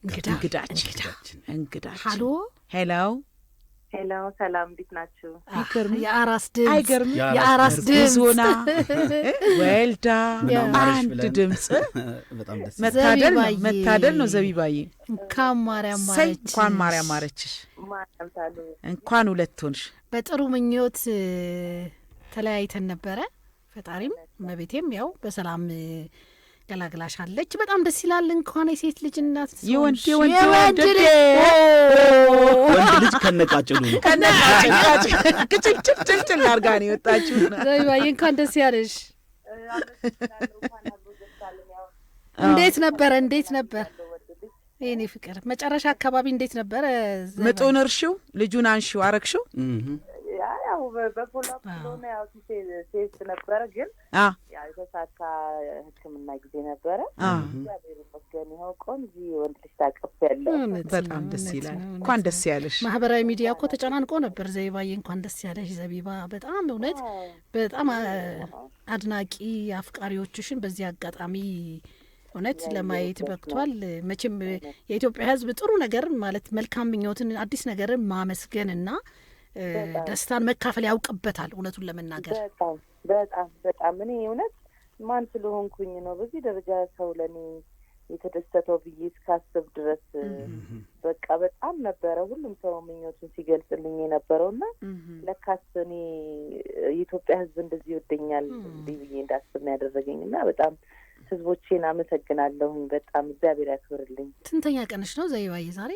እንግዳችን ሄሎ ሰላም እንዴት ናችሁ? የአራስ ድምጽ ሆና ወልዳ አንድ ድምጽ በጣም ደስ መታደል ነው። ዘቢባዬ እንኳን ማርያም ማረችሽ። እንኳን ሁለት ሆንሽ። በጥሩ ምኞት ተለያይተን ነበረ። ፈጣሪም መቤቴም ያው በሰላም ገላግላሻለች። በጣም ደስ ይላል። እንኳን የሴት ልጅ እናት የወንድ ልጅ ከነቃጭሉ ጭልጭል አድርጋ ነው የወጣችው። ዘይባዬ እንኳን ደስ ያለሽ። እንዴት ነበር የኔ ፍቅር? መጨረሻ አካባቢ እንዴት ነበረ? ምጡን እርሺው፣ ልጁን አንሺው፣ አረግሽው? ያው በፖላፕ ስለሆነ ያው ሴት ነበረ፣ ግን ያው የተሳካ ሕክምና ጊዜ ነበረ። እግዚአብሔር ይመስገን ይኸው ቆንጆ ወንድ ልጅ ታቀፈያለሁ። በጣም ደስ ይላል። እንኳን ደስ ያለሽ። ማህበራዊ ሚዲያ እኮ ተጨናንቆ ነበር። ዘይባዬ እንኳን ደስ ያለሽ ዘቢባ። በጣም እውነት በጣም አድናቂ አፍቃሪዎችሽን በዚህ አጋጣሚ እውነት ለማየት በቅቷል። መቼም የኢትዮጵያ ሕዝብ ጥሩ ነገር ማለት መልካም ምኞትን አዲስ ነገርን ማመስገንና ደስታን መካፈል ያውቅበታል። እውነቱን ለመናገር በጣም እኔ እውነት ማን ስለሆንኩኝ ነው በዚህ ደረጃ ሰው ለኔ የተደሰተው ብዬ እስካስብ ድረስ በቃ በጣም ነበረ ሁሉም ሰው ምኞቱን ሲገልጽልኝ የነበረውና ለካስ እኔ የኢትዮጵያ ሕዝብ እንደዚህ ይወደኛል ብዬ እንዳስብ ያደረገኝና በጣም ህዝቦቼን አመሰግናለሁኝ። በጣም እግዚአብሔር ያክብርልኝ። ስንተኛ ቀንሽ ነው ዘይባዬ ዛሬ?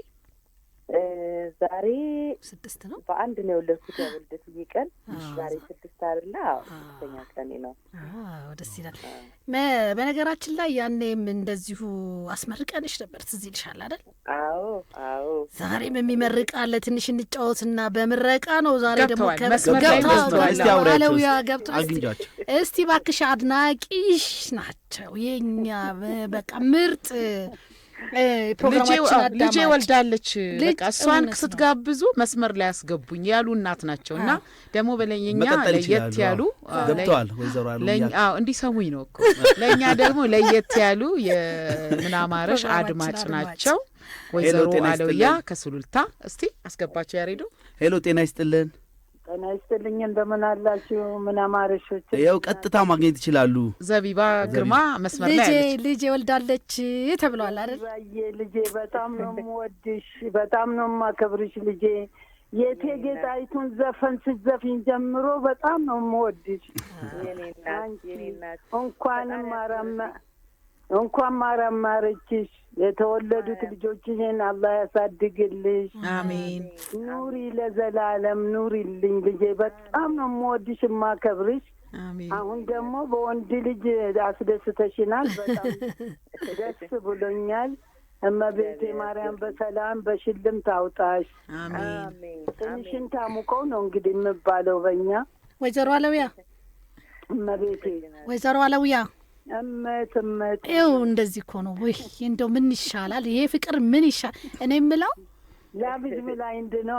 ዛሬ 6 ነው። በአንድ ነው የወለድኩት። የወልደት ቀን ዛሬ 6 አይደለ? አዎ 6ኛ ቀኔ ነው። ደስ ይላል። በነገራችን ላይ ያኔም እንደዚሁ አስመርቀንሽ ነበር፣ ትዝ ይልሻል አይደል? አዎ ዛሬም የሚመርቅ አለ። ትንሽ እንጫወትና በምረቃ ነው ዛሬ ደግሞ አግኝጃቸው እስቲ እባክሽ አድናቂሽ ናቸው የኛ በቃ ምርጥ ልጄ ወልዳለች። በቃ እሷን ስትጋብዙ መስመር ላይ ያስገቡኝ ያሉ እናት ናቸውና ደግሞ በለኛ ለየት ያሉ ገብተዋል። ወይዘሮ አሉ እንዲሰሙኝ ነው እኮ ለኛ ደግሞ ለየት ያሉ የምናማረሽ አድማጭ ናቸው። ወይዘሮ አለውያ ከሱሉልታ እስቲ አስገባቸው። ያሬዶ ሄሎ፣ ጤና ይስጥልን። ጤና ይስጥልኝ። እንደምን አላችሁ? ምን አማረሾች? ያው ቀጥታ ማግኘት ይችላሉ። ዘቢባ ግርማ መስመር ላይ ያለች ልጄ ወልዳለች ተብሏል አይደል? ልጄ በጣም ነው የምወድሽ፣ በጣም ነው የማከብርሽ። ልጄ የእቴጌ ጣይቱን ዘፈን ስትዘፍኝ ጀምሮ በጣም ነው የምወድሽ። እንኳን ማራማረችሽ። የተወለዱት ልጆችሽን አላህ ያሳድግልሽ። አሜን። ኑሪ ለዘላለም ኑሪልኝ ልጄ። በጣም ነው የምወድሽ የማከብርሽ። አሜን። አሁን ደግሞ በወንድ ልጅ አስደስተሽናል። በጣም ደስ ብሎኛል። እመቤቴ ማርያም በሰላም በሽልም ታውጣሽ። አሜን። ትንሽን ታሙቀው ነው እንግዲህ የምባለው በእኛ። ወይዘሮ አለውያ እመቤቴ ወይዘሮ አለውያ እመት ይኸው እንደዚህ እኮ ነው ወይ? እንደው ምን ይሻላል ይሄ ፍቅር? ምን ይሻል? እኔ የምለው ላቪዝ ብላይንድ ነው።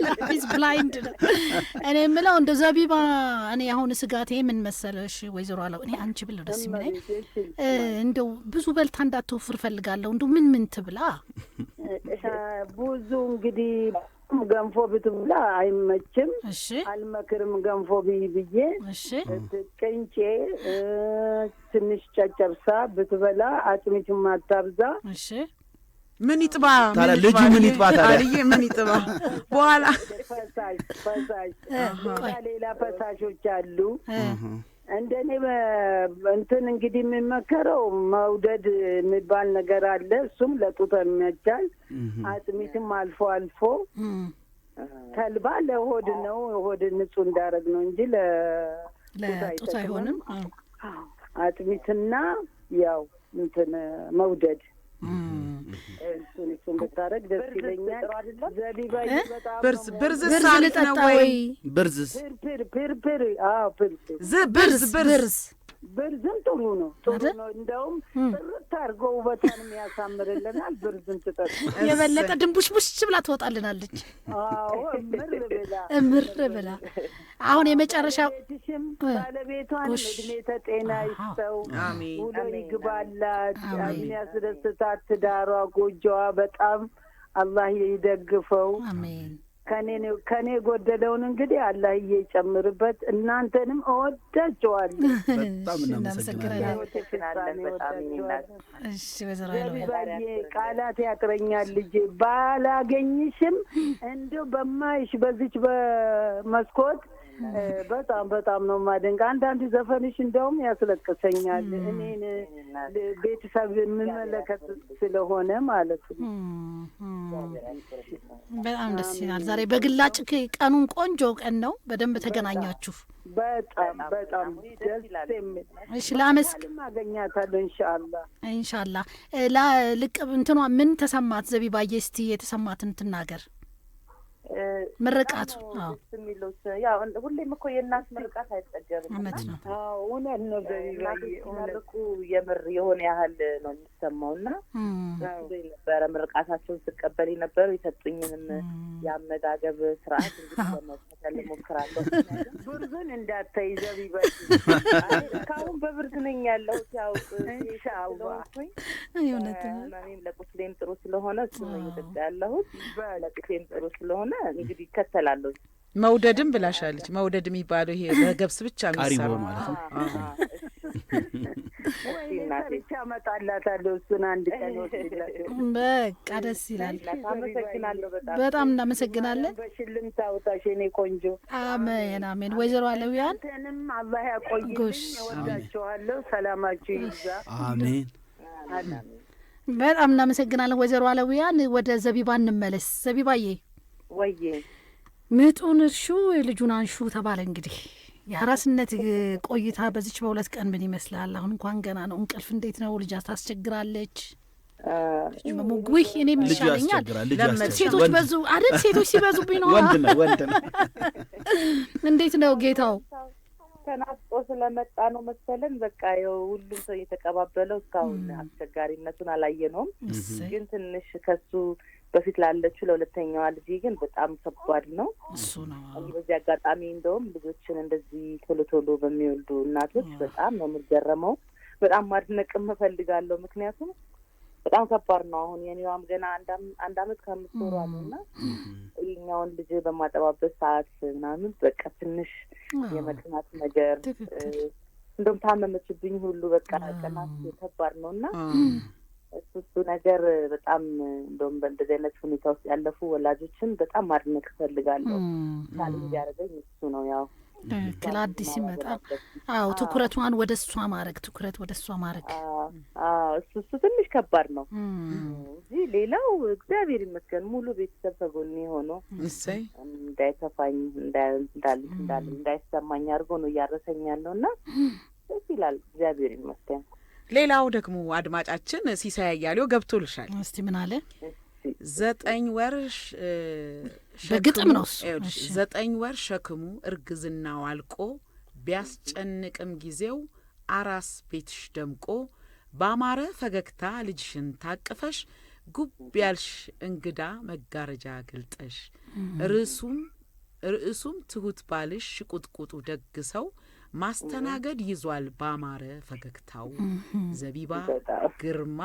ላቪዝ ብላይንድ ነው። እኔ የምለው እንደ ዘቢባ እኔ አሁን ስጋቴ ምን መሰለሽ ወይዘሮ አለው እኔ አንቺ ብለው ደስ የሚለኝ እንደው ብዙ በልታ እንዳትወፍር ፈልጋለሁ። እንደው ምን ትብላ? ብዙ እንግዲህ ገንፎ ብትብላ አይመችም። እሺ አልመክርም ገንፎ ብዬ። እሺ ቅንጬ ትንሽ ጨጨብሳ ብትበላ አጥሚት ማታብዛ። እሺ ምን ይጥባ ታዲያ ልጁ ምን ይጥባ ታዲያ ምን ይጥባ? በኋላ ፈሳሽ ሌላ ፈሳሾች አሉ። እንደኔ እንትን እንግዲህ የሚመከረው መውደድ የሚባል ነገር አለ። እሱም ለጡት የሚያቻል አጥሚትም አልፎ አልፎ። ተልባ ለሆድ ነው፣ ሆድ ንጹህ እንዳረግ ነው እንጂ ለጡት አይሆንም። አጥሚትና ያው እንትን መውደድ እሱን ብታረግ ደስ ይለኛል። ዘቢባዬ በጣም ብርዝ ሳልት ነው ወይ? ብርዝስ ፕር ብርዝ ብርዝም ጥሩ ነው እንደውም ጥርት አድርጎ ውበቷን የሚያሳምርልናል። ብርዝም ትጠጡ የበለጠ ድንቡሽቡሽ ብላ ትወጣልናለች። አዎ እምር ብላ አሁን የመጨረሻው ባለቤቷን እድሜ ተጤና ይስጠው፣ ውሎ ይግባላት፣ የሚያስደስታት ትዳሯ ጎጆዋ በጣም አላህ ይደግፈው። አሜን። ከኔ ጎደለውን እንግዲህ አላህ እየጨምርበት። እናንተንም እወዳቸዋለሁ። በጣም እናመሰግናለን። እሺ ወይዘሮ ቃላት ያጥረኛል ልጄ። ባላገኝሽም እንደው በማይሽ በዚች በመስኮት በጣም ነው ማደንቅ። አንዳንድ ዘፈንሽ እንደውም ያስለቅሰኛል። እኔን ቤተሰብ የምመለከት ስለሆነ ማለት ነው። በጣም ደስ ይላል። ዛሬ በግላጭ ቀኑን ቆንጆ ቀን ነው። በደንብ ተገናኛችሁ። በጣም ደስ የሚል። እሺ ላመስግን አገኛታለሁ ኢንሻአላህ። ልቅ እንትኗ ምን ተሰማት ዘቢባዬ? እስቲ የተሰማትን ትናገር። ምርቃቱ ያው ሁሌም እኮ የእናት ምርቃት አይጠገብም። እውነት ነው። እውነት ነው። ሲመርቁ የምር የሆነ ያህል ነው የሚሰማውና ነበረ ምርቃታቸውን ስቀበል የነበረው የሰጡኝንም የአመጋገብ ስርዓት እንግዲህ ለመከተል እሞክራለሁ። ብርዝን እንዳታይ ዘቢባ እስካሁን በብርድ ነኝ ያለሁት። ያው ኢንሻአላህ እውነት ነው። እኔም ለቁስሌም ጥሩ ስለሆነ እሱ ነው እየጠጣ ያለሁት። ለቁስሌም ጥሩ ስለሆነ እንግዲህ ይከተላለሁ። መውደድም ብላሻለች። መውደድ የሚባለው ይሄ በገብስ ብቻ የሚሰራው ማለት ነው። ብቻ እመጣላታለሁ። እሱን አንድ ቀን ወስድላት። በቃ ደስ ይላል። አመሰግናለሁ። በጣም እናመሰግናለን። በሽልም ታውጣሽ የኔ ቆንጆ። አሜን። ወይዘሮ አለውያን አንተንም አላህ ያቆይልኝ። እወዳችኋለሁ። ሰላማችሁ ይብዛ። አሜን። በጣም እናመሰግናለን ወይዘሮ አለውያን። ወደ ዘቢባ እንመለስ። ዘቢባዬ ወይዬ ምጡን እርሹ ልጁን አንሹ ተባለ። እንግዲህ የአራስነት ቆይታ በዚች በሁለት ቀን ምን ይመስላል? አሁን እንኳን ገና ነው። እንቅልፍ እንዴት ነው? ልጅ ታስቸግራለች? ሙጉይ እኔ ምን ይሻለኛል? ሴቶች በዙ አይደል? ሴቶች ሲበዙብኝ ነው። ወንድ ነው። እንዴት ነው ጌታው? ተናፍቆ ስለመጣ ነው መሰለን። በቃ ያው ሁሉም ሰው እየተቀባበለው እስካሁን አስቸጋሪነቱን አላየነውም። ግን ትንሽ ከሱ በፊት ላለችው ለሁለተኛዋ ልጅ ግን በጣም ከባድ ነው። እሱ ነው። በዚህ አጋጣሚ እንደውም ልጆችን እንደዚህ ቶሎ በሚወልዱ እናቶች በጣም ነው የምገረመው። በጣም ማድነቅም እፈልጋለሁ። ምክንያቱም በጣም ከባድ ነው። አሁን የኔዋም ገና አንድ አመት ከ5 ወሯ ነውና ይሄኛውን ልጅ በማጠባበት ሰዓት ምናምን በቃ ትንሽ የመቅናት ነገር እንደውም ታመመችብኝ ሁሉ በቃ ቀናት ከባድ ነውና እሱ ነገር በጣም እንደውም በእንደዚህ አይነት ሁኔታ ውስጥ ያለፉ ወላጆችን በጣም ማድነቅ እፈልጋለሁ። ታዲያ ያደረገኝ እሱ ነው። ያው ከአዲስ ሲመጣ ትኩረቷን ወደ እሷ ማድረግ እሱ ትንሽ ከባድ ነው እንጂ ሌላው እግዚአብሔር ይመስገን ሙሉ ቤተሰብ ከጎኔ ሆኖ እንዳይከፋኝ እንዳይሰማኝ አድርጎ ነው እያረሰኝ ያለውና ደስ ይላል። እግዚአብሔር ይመስገን። ሌላው ደግሞ አድማጫችን ሲሳይ አያሌው ገብቶልሻል። እስቲ ምን አለ? 9 ወር በግጥም ነው 9 ወር ሸክሙ እርግዝናው አልቆ ቢያስጨንቅም ጊዜው አራስ ቤትሽ ደምቆ ባማረ ፈገግታ ልጅሽን ታቅፈሽ ጉብ ያልሽ እንግዳ መጋረጃ ገልጠሽ ርዕሱም ትሁት ባልሽ ሽቁጥቁጡ ደግሰው ማስተናገድ ይዟል ባማረ ፈገግታው። ዘቢባ ግርማ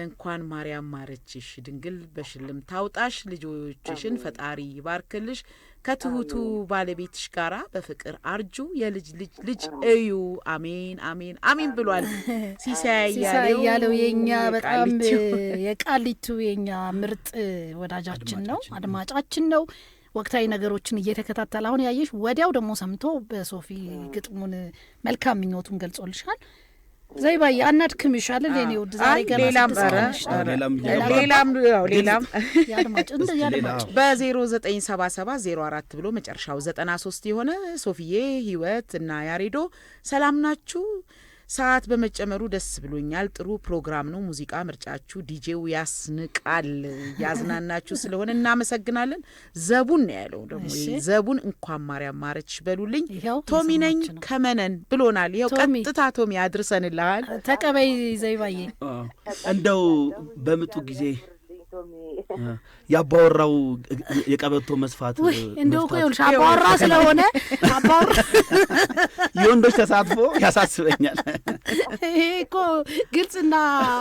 እንኳን ማርያም ማረችሽ ድንግል በሽልም ታውጣሽ ልጆችሽን ፈጣሪ ይባርክልሽ ከትሁቱ ባለቤትሽ ጋራ በፍቅር አርጁ የልጅ ልጅ እዩ አሜን ብሏል። ሲሳይ ያለው የኛ በጣም የቃሊቱ የኛ ምርጥ ወዳጃችን ነው፣ አድማጫችን ነው። ወቅታዊ ነገሮችን እየተከታተለ አሁን ያየሽ ወዲያው ደግሞ ሰምቶ በሶፊ ግጥሙን መልካም ምኞቱን ገልጾልሻል። ዘይባዬ አናድክምሽ አይደል? የኔ ውድ ዛሬ ገና ሌላም በ097704 ብሎ መጨረሻው 93 የሆነ ሶፊዬ ህይወት እና ያሬዶ ሰላም ናችሁ? ሰዓት በመጨመሩ ደስ ብሎኛል። ጥሩ ፕሮግራም ነው። ሙዚቃ ምርጫችሁ ዲጄው ያስንቃል። ያዝናናችሁ ስለሆነ እናመሰግናለን። ዘቡን ነው ያለው ደግሞ ዘቡን እንኳን ማርያም ማረች በሉልኝ። ቶሚ ነኝ ከመነን ብሎናል። ይሄው ቀጥታ ቶሚ አድርሰንልሃል። ተቀበይ ዘይባዬ። እንደው በምጡ ጊዜ ያባወራው የቀበቶ መስፋት እንደው ቆይልሽ አባወራ ስለሆነ አባወራ የወንዶች ተሳትፎ ያሳስበኛል። ይሄ እኮ ግልጽና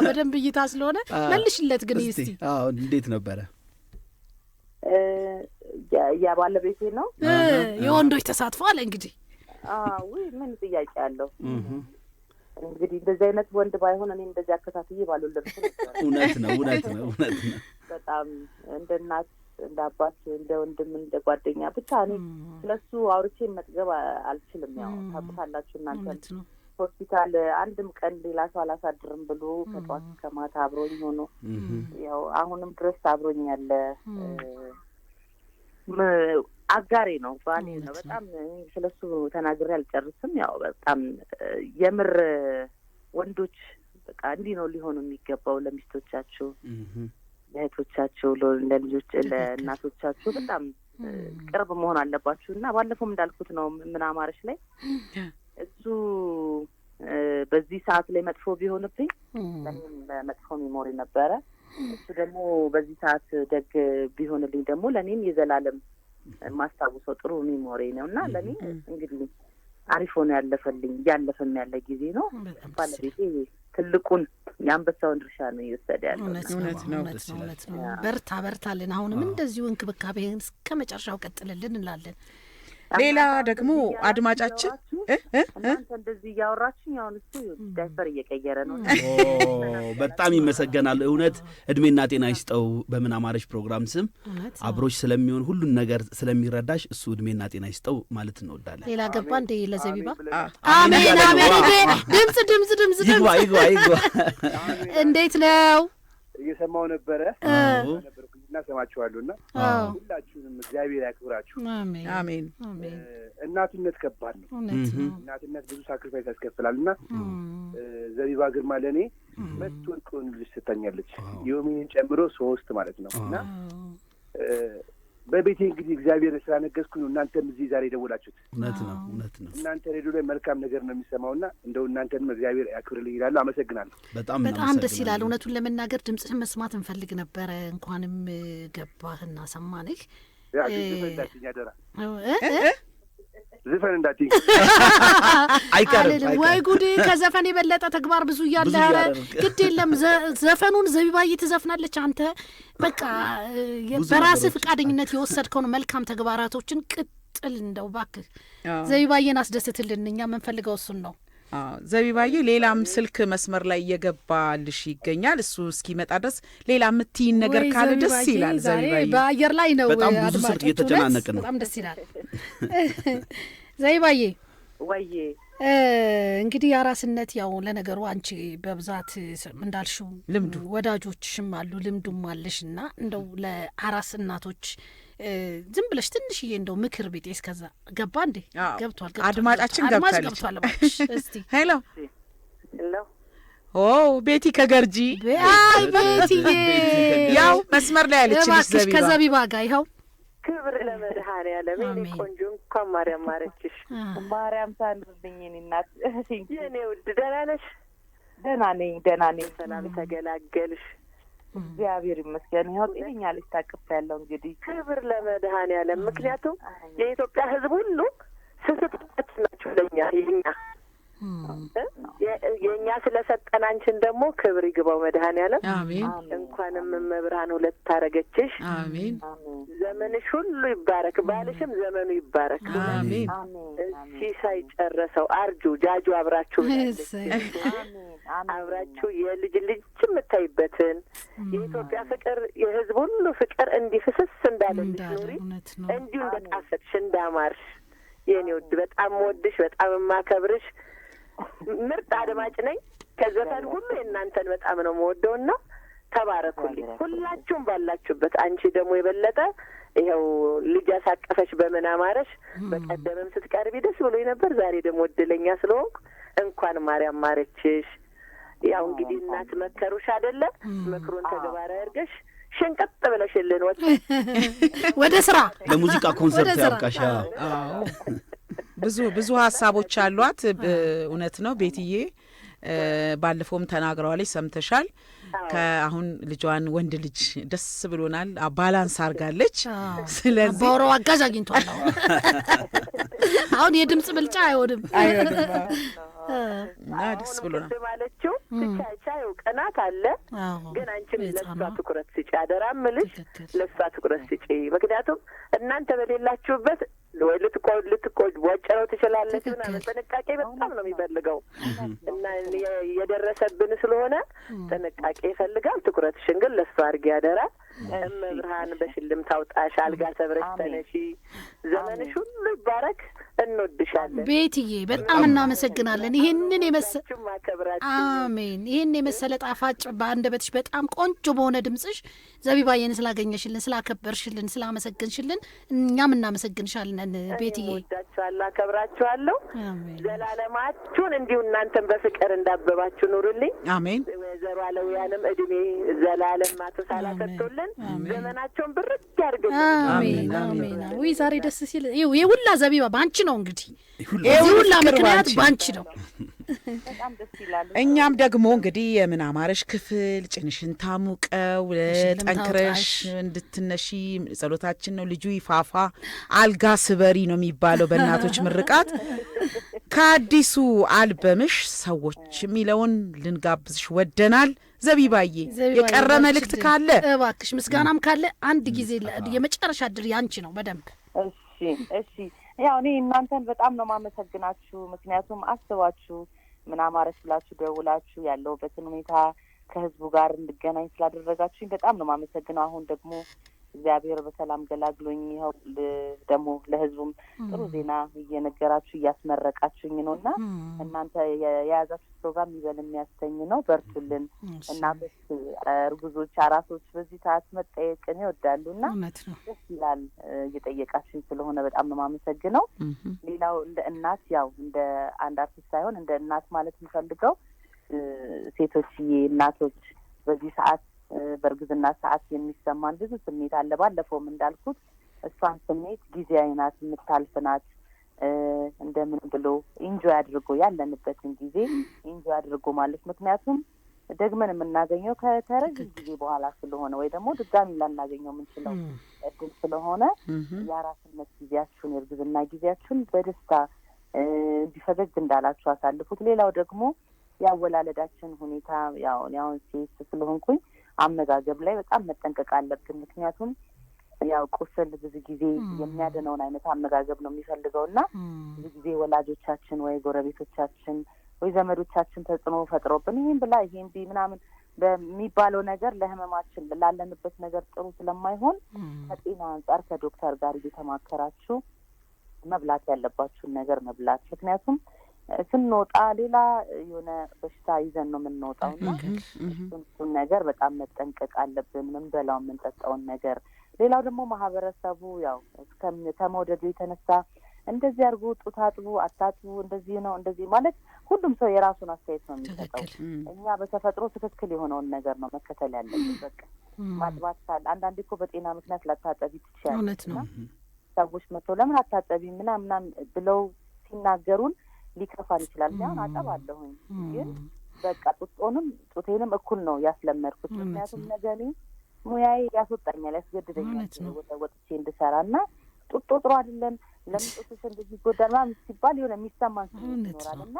በደንብ እይታ ስለሆነ መልሽለት ግን እስቲ። አዎ እንዴት ነበረ? ያ ባለቤቴ ነው የወንዶች ተሳትፎ አለ እንግዲህ። ምን ጥያቄ አለው? እንግዲህ እንደዚህ አይነት ወንድ ባይሆን እኔ እንደዚህ አከታትዬ ባልወለድኩ ነበር። እውነት ነው። በጣም እንደ እናት፣ እንደ አባት፣ እንደ ወንድም፣ እንደ ጓደኛ ብቻ እኔ ስለሱ አውርቼ መጥገብ አልችልም። ያው ታውቃላችሁ እናንተ ሆስፒታል አንድም ቀን ሌላ ሰው አላሳድርም ብሎ ከጧት ከማታ አብሮኝ ሆኖ ያው አሁንም ድረስ አብሮኝ ያለ አጋሬ ነው፣ ባሌ ነው። በጣም ስለሱ ተናግሬ አልጨርስም። ያው በጣም የምር ወንዶች በቃ እንዲህ ነው ሊሆኑ የሚገባው ለሚስቶቻቸው፣ ለእህቶቻቸው፣ ለልጆች፣ ለእናቶቻቸው በጣም ቅርብ መሆን አለባችሁ እና ባለፈውም እንዳልኩት ነው ምናማረሽ ላይ እሱ በዚህ ሰዓት ላይ መጥፎ ቢሆንብኝ ለኔም መጥፎ ሚሞሪ ነበረ። እሱ ደግሞ በዚህ ሰዓት ደግ ቢሆንልኝ ደግሞ ለኔም የዘላለም ማስታወሰው ጥሩ ሚሞሪ ነው እና ለኔ እንግዲህ አሪፍ ሆነ ያለፈልኝ ያለፈም ያለ ጊዜ ነው። ባለቤቴ ትልቁን የአንበሳውን ድርሻ ነው እየወሰደ ያለው። እውነት ነው። በርታልን። አሁንም እንደዚሁ እንክብካቤን እስከ መጨረሻው ቀጥልልን እንላለን። ሌላ ደግሞ አድማጫችን እናንተ እንደዚህ እያወራችሁ አሁን እሱ ዳይፐር እየቀየረ ነው። በጣም ይመሰገናል። እውነት እድሜና ጤና ይስጠው። በምን አማረች ፕሮግራም ስም አብሮች ስለሚሆን ሁሉን ነገር ስለሚረዳሽ እሱ እድሜና ጤና ይስጠው ማለት እንወዳለን። ሌላ ገባ እንደ ለዘቢባ አሜን። ድምጽ ይግባ። እንዴት ነው? እየሰማው ነበረ እና ሰማችኋለሁና ሁላችሁንም እግዚአብሔር ያክብራችሁ። አሜን። እናትነት ከባድ ነው። እናትነት ብዙ ሳክሪፋይስ ያስከፍላልና ዘቢባ ግርማ ለኔ መጥቶን ልጅ ስተኛለች ዮሚን ጨምሮ 3 ማለት ነው እና በቤቴ እንግዲህ እግዚአብሔር ስላነገስኩ ነው እናንተም እዚህ ዛሬ ደውላችሁት። እውነት ነው። እናንተ ሬዲዮ ላይ መልካም ነገር ነው የሚሰማውና እንደው እናንተንም እግዚአብሔር ያክብርልኝ ይላል። አመሰግናለሁ። በጣም ደስ ይላል። እውነቱን ለመናገር ድምጽህን መስማት እንፈልግ ነበረ። እንኳንም ገባህና ሰማንህ። ያ ድምጽ ያደራ ዘፈን እንዳትይ አይቀርም። ወይ ጉድ! ከዘፈን የበለጠ ተግባር ብዙ እያለ ግድ የለም። ዘፈኑን ዘቢባዬ ትዘፍናለች። አንተ በቃ በራስህ ፈቃደኝነት የወሰድከውን መልካም ተግባራቶችን ቅጥል። እንደው እባክህ ዘቢባዬን አስደስትልን። እኛ የምንፈልገው እሱን ነው። ዘቢባዬ ሌላም ስልክ መስመር ላይ እየገባልሽ ይገኛል። እሱ እስኪመጣ ድረስ ሌላ የምትይን ነገር ካለ ደስ ይላል። ዘቢባዬ በአየር ላይ ነው። በጣም ብዙ ስልክ እየተጨናነቀ ነው። በጣም ደስ ይላል። ዘቢባዬ ወይዬ እንግዲህ አራስነት ያው ለነገሩ አንቺ በብዛት እንዳልሽው ልምዱ ወዳጆችሽም አሉ ልምዱም አለሽና እንደው ለአራስ እናቶች ዝም ብለሽ ትንሽዬ እንደው ምክር ቢጤ እስከዛ ገባ እንዴ? ገብቷል። አድማጫችን ገብቷል። እስቲ ሄሎ ሄሎ። ቤቲ ከገርጂ። አይ ቤቲዬ ያው መስመር ላይ ያለችልሽ ዘቢባ ከዘቢባ ጋር ይኸው። ክብር ለመድኃኔዓለም። የኔ ቆንጆ እንኳን ማርያም ማረችሽ። ማርያም ታንብብኝ የኔ እናት። የኔ ውድ ደህና ነሽ? ደህና ነኝ። ሰላም ተገላገልሽ? እግዚአብሔር ይመስገን። ይኸው ጤነኛ ልጅ ታቅፍ ያለው እንግዲህ ክብር ለመድኃኔዓለም። ምክንያቱም የኢትዮጵያ ሕዝብ ሁሉ ስስቶች ናቸው ለኛ የኛ ስለሰጠን አንቺን ደግሞ ክብር ይግባው መድኃኔዓለም። አሜን። እንኳንም መብርሃን ሁለት ታረገችሽ። አሜን። ዘመንሽ ሁሉ ይባረክ፣ ባልሽም ዘመኑ ይባረክ። አሜን። እሺ ሳይጨረሰው አርጁ ጃጁ አብራችሁ አብራችሁ የልጅ የምታይበትን የኢትዮጵያ ፍቅር የህዝብ ሁሉ ፍቅር እንዲፍስስ እንዳለልሽ ኖሪ እንዲሁ እንደጣፈጥሽ እንዳማርሽ የኔ ውድ በጣም ወድሽ በጣም ማከብርሽ ምርጥ አድማጭ ነኝ። ከዘፈን ሁሉ የእናንተን በጣም ነው የምወደውና ተባረኩልኝ ሁላችሁም ባላችሁበት። አንቺ ደግሞ የበለጠ ይኸው ልጅ ያሳቀፈሽ በምን አማረሽ። በቀደምም ስትቀርቢ ደስ ብሎኝ ነበር። ዛሬ ደግሞ እድለኛ ስለሆንኩ እንኳን ማርያም ማረችሽ። ያው እንግዲህ እናት መከሩሽ አይደለ? ምክሩን ተግባራዊ አድርገሽ ሽንቅጥ ብለሽልን ወደ ስራ ለሙዚቃ ኮንሰርት ያብቃሽ። ብዙ ሀሳቦች አሏት። እውነት ነው ቤትዬ፣ ባለፈውም ተናግረዋለች፣ ሰምተሻል። ከአሁን ልጇን ወንድ ልጅ ደስ ብሎናል፣ ባላንስ አርጋለች። ስለዚህ ባሮ አጋዥ አግኝቷል። አሁን የድምጽ ብልጫ አይወድም እና ደስ ብሎናል ማለችው። ቻቻው ቀናት አለ፣ ግን አንቺም ለሷ ትኩረት ስጪ፣ አደራ ምልሽ ለሷ ትኩረት ስጪ። ምክንያቱም እናንተ በሌላችሁበት ወይ ልትቆይ ወጨረው ትችላለች እና ጥንቃቄ በጣም ነው የሚፈልገው እና የደረሰብን ስለሆነ ጥንቃቄ ይፈልጋል። ትኩረትሽን ግን ለሷ አድርጊ አደራ። እመብርሃን በሽልም ታውጣሽ፣ አልጋ ሰብረሽ ተነሺ፣ ዘመንሽ ሁሉ ይባረክ። እንወድሻለን ቤትዬ፣ በጣም እናመሰግናለን። ይሄንን የመሰለ አሜን፣ ይሄን የመሰለ ጣፋጭ በአንደበትሽ በጣም ቆንጆ በሆነ ድምጽሽ ዘቢባዬን ስላገኘሽልን፣ ስላከበርሽልን፣ ስላመሰግንሽልን እኛም እናመሰግንሻለን ቤትዬ። ወዳችኋለሁ፣ አከብራችኋለሁ። ዘላለማችሁን እንዲሁ እናንተን በፍቅር እንዳበባችሁ ኑሩልኝ። አሜን። ወይዘሮ አለውያንም እድሜ ዘላለም ማተሳላ ከቶልን ዘመናቸውን ብርቅ ያድርግልን። አሜን አሜን። ወይ ዛሬ ደስ ሲል የሁላ ዘቢባ ባንቺ ነው እንግዲህ የሁላ ምክንያት ባንቺ ነው። በጣም ደስ ይላል። እኛም ደግሞ እንግዲህ የምን አማረሽ ክፍል ጭንሽን ታሙቀው ጠንክረሽ እንድትነሺ ጸሎታችን ነው። ልጁ ይፋፋ አልጋ ስበሪ ነው የሚባለው በእናቶች ምርቃት። ከአዲሱ አልበምሽ ሰዎች የሚለውን ልንጋብዝሽ ወደናል። ዘቢባዬ የቀረ መልእክት ካለ እባክሽ፣ ምስጋናም ካለ አንድ ጊዜ የመጨረሻ ድር ያንቺ ነው በደንብ። እሺ ያው እኔ እናንተን በጣም ነው ማመሰግናችሁ። ምክንያቱም አስባችሁ ምን አማረሽ ብላችሁ ደውላችሁ ያለሁበትን ሁኔታ ከህዝቡ ጋር እንድገናኝ ስላደረጋችሁኝ በጣም ነው ማመሰግነው። አሁን ደግሞ እግዚአብሔር በሰላም ገላግሎኝ ይኸው ደግሞ ለህዝቡም ጥሩ ዜና እየነገራችሁ እያስመረቃችሁኝ ነው እና እናንተ የያዛችሁ ፕሮግራም ይበል የሚያሰኝ ነው። በርቱልን። እናቶች፣ እርጉዞች፣ አራሶች በዚህ ሰዓት መጠየቅን ይወዳሉ እና ደስ ይላል። እየጠየቃችሁኝ ስለሆነ በጣም ነው የማመሰግነው። ሌላው እንደ እናት ያው እንደ አንድ አርቲስት ሳይሆን እንደ እናት ማለት የምፈልገው ሴቶችዬ፣ እናቶች በዚህ ሰዓት በእርግዝና ሰዓት የሚሰማን ብዙ ስሜት አለ። ባለፈውም እንዳልኩት እሷን ስሜት ጊዜያዊ ናት፣ የምታልፍ ናት። እንደምን ብሎ ኢንጆይ አድርጎ ያለንበትን ጊዜ ኢንጆይ አድርጎ ማለት ምክንያቱም ደግመን የምናገኘው ከተረጅም ጊዜ በኋላ ስለሆነ ወይ ደግሞ ድጋሚ ላናገኘው የምንችለው እድል ስለሆነ የአራስነት ጊዜያችሁን የእርግዝና ጊዜያችሁን በደስታ እንዲፈገግ እንዳላችሁ አሳልፉት። ሌላው ደግሞ ያወላለዳችን ሁኔታ ያው ሴት ስለሆንኩኝ አመጋገብ ላይ በጣም መጠንቀቅ አለብን። ምክንያቱም ያው ቁስል ብዙ ጊዜ የሚያድነውን አይነት አመጋገብ ነው የሚፈልገውና ብዙ ጊዜ ወላጆቻችን ወይ ጎረቤቶቻችን ወይ ዘመዶቻችን ተጽዕኖ ፈጥሮብን ይሄን ብላ ይሄን ቢ ምናምን በሚባለው ነገር ለህመማችን ላለንበት ነገር ጥሩ ስለማይሆን ከጤና አንጻር ከዶክተር ጋር እየተማከራችሁ መብላት ያለባችሁን ነገር መብላት። ምክንያቱም ስንወጣ ሌላ የሆነ በሽታ ይዘን ነው የምንወጣውና እሱን ነገር በጣም መጠንቀቅ አለብን። ምንበላው የምንጠጣውን ነገር። ሌላው ደግሞ ማህበረሰቡ ያው ከመውደዱ የተነሳ እንደዚህ አድርጉ፣ ጡት አጥቡ፣ አታጥቡ፣ እንደዚህ ነው እንደዚህ ማለት ሁሉም ሰው የራሱን አስተያየት ነው የሚሰጠው። እኛ በተፈጥሮ ትክክል የሆነውን ነገር ነው መከተል ያለብን። በቃ ማጥባት ካለ አንዳንዴ እኮ በጤና ምክንያት ላታጠቢ ትችያለሽ እና ሰዎች መጥተው ለምን አታጠቢ ምናምን ብለው ሲናገሩን ሊከፋን ይችላል። አሁን አጠባለሁኝ ግን በቃ ጡቴንም እኩል ነው ያስለመድኩት። ምክንያቱም ነገ ሙያዬ ያስወጣኛል፣ ያስገድደኛል ወጥቼ እንድሰራ እና ጡጦ ጥሩ አይደለም ለምን ጡትሽ እንደዚህ ይጎዳል ምናምን ሲባል የሆነ የሚሰማን ይኖራል እና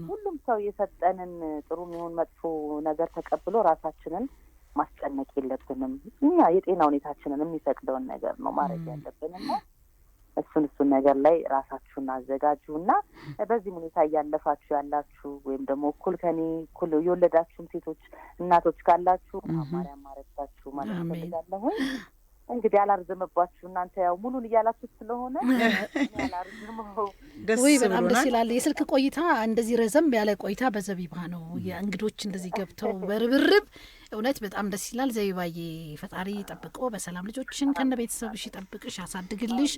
ሁሉም ሰው የሰጠንን ጥሩ የሚሆን መጥፎ ነገር ተቀብሎ ራሳችንን ማስጨነቅ የለብንም። እኛ የጤና ሁኔታችንን የሚፈቅደውን ነገር ነው ማድረግ ያለብን እና እሱን ነገር ላይ ራሳችሁን አዘጋጁ እና በዚህ ሁኔታ እያለፋችሁ ያላችሁ ወይም ደግሞ እኩል ከኔ እኩል የወለዳችሁም ሴቶች እናቶች ካላችሁ ማርያም ማረዳችሁ ማለት ፈልጋለሁ። እንግዲህ አላርዘመባችሁ። እናንተ ያው ሙሉን እያላችሁ ስለሆነ አላርዘመው። ወይ በጣም ደስ ይላል። የስልክ ቆይታ እንደዚህ ረዘም ያለ ቆይታ በዘቢባ ነው። የእንግዶች እንደዚህ ገብተው በርብርብ እውነት በጣም ደስ ይላል። ዘቢባዬ ፈጣሪ ጠብቆ በሰላም ልጆችን ከነ ቤተሰብሽ ይጠብቅሽ፣ ያሳድግልሽ።